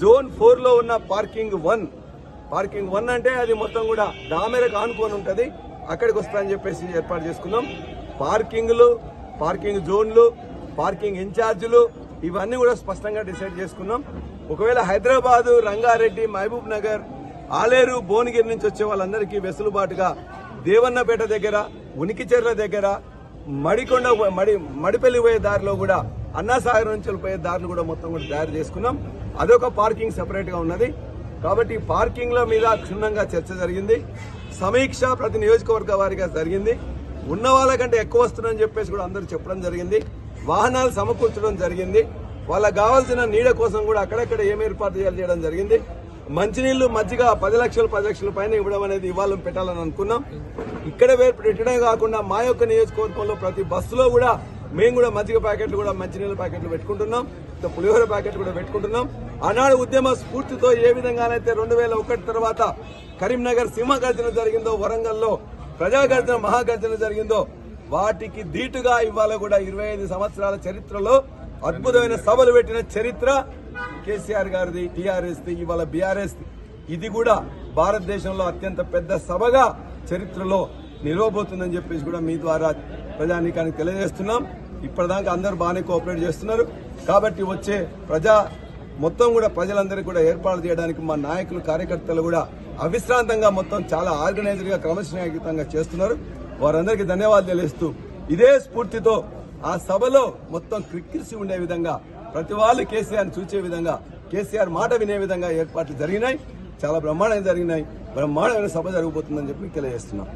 Zone 4 లో ఉన్న parking 1 అంటే అది మొత్తం కూడా దామెరకు ఆనుకొని ఉంటది, అక్కడికి వస్తా అని చెప్పేసి ఏర్పాటు చేసుకున్నాం. పార్కింగ్ జోన్లు, పార్కింగ్ ఇన్ఛార్జీలు ఇవన్నీ కూడా స్పష్టంగా డిసైడ్ చేసుకున్నాం. ఒకవేళ హైదరాబాద్, రంగారెడ్డి, మహబూబ్ నగర్, ఆలేరు, భువనగిరి నుంచి వచ్చే వాళ్ళందరికీ వెసులుబాటుగా దేవన్నపేట దగ్గర, ఉనికిచెర్ల దగ్గర, మడిపల్లి పోయే దారిలో కూడా, అన్నాసాగర్ నుంచి పోయే దారిని కూడా మొత్తం కూడా తయారు చేసుకున్నాం. అదొక పార్కింగ్ సెపరేట్ గా ఉన్నది. కాబట్టి పార్కింగ్ల మీద క్షుణ్ణంగా చర్చ జరిగింది. సమీక్ష ప్రతి నియోజకవర్గ వారిగా జరిగింది. ఉన్న వాళ్ళకంటే ఎక్కువ వస్తుందని చెప్పేసి కూడా అందరూ చెప్పడం జరిగింది. వాహనాలు సమకూర్చడం జరిగింది. వాళ్ళకి కావాల్సిన నీడ కోసం కూడా అక్కడక్కడ ఏం ఏర్పాటు చేయడం జరిగింది. మంచినీళ్లు, మజ్జిగ 10 లక్షల పైన ఇవ్వడం అనేది ఇవాళ పెట్టాలని అనుకున్నాం. ఇక్కడ పెట్టడమే కాకుండా మా యొక్క నియోజకవర్గంలో ప్రతి బస్సులో కూడా మేము కూడా మజ్జిగ ప్యాకెట్లు కూడా, మంచినీళ్ళ ప్యాకెట్లు పెట్టుకుంటున్నాం, పులిహోర ప్యాకెట్లు కూడా పెట్టుకుంటున్నాం. ఆనాడు ఉద్యమ స్ఫూర్తితో ఏ విధంగానైతే 2001 తర్వాత కరీంనగర్ సింహగర్జన జరిగిందో, వరంగల్లో ప్రజాగర్జన, మహాగర్జన జరిగిందో, వాటికి ధీటుగా ఇవాళ కూడా 25 సంవత్సరాల చరిత్రలో అద్భుతమైన సభలు పెట్టిన చరిత్ర కేసీఆర్ గారిది, టీఆర్ఎస్ ది, ఇవాళ బీఆర్ఎస్ ది. ఇది కూడా భారతదేశంలో అత్యంత పెద్ద సభగా చరిత్రలో నిలవబోతుందని చెప్పేసి కూడా మీ ద్వారా ప్రజానీకానికి తెలియజేస్తున్నాం. ఇప్పటిదాకా అందరూ బాగానే కోఆపరేట్ చేస్తున్నారు. కాబట్టి వచ్చే మొత్తం కూడా ప్రజలందరికీ కూడా ఏర్పాటు చేయడానికి మా నాయకులు, కార్యకర్తలు కూడా అవిశ్రాంతంగా మొత్తం చాలా ఆర్గనైజ్డ్ గా, క్రమశిక్షణాయుతంగా చేస్తున్నారు. వారందరికీ ధన్యవాదాలు తెలియజేస్తూ ఇదే స్ఫూర్తితో ఆ సభలో మొత్తం క్రిక్కిరిసి ఉండే విధంగా, ప్రతి వాళ్ళు కేసీఆర్ చూసే విధంగా, కేసీఆర్ మాట వినే విధంగా ఏర్పాట్లు జరిగినాయి. చాలా బ్రహ్మాండంగా జరిగినాయి. బ్రహ్మాండమైన సభ జరగబోతుందని చెప్పి తెలియజేస్తున్నాం.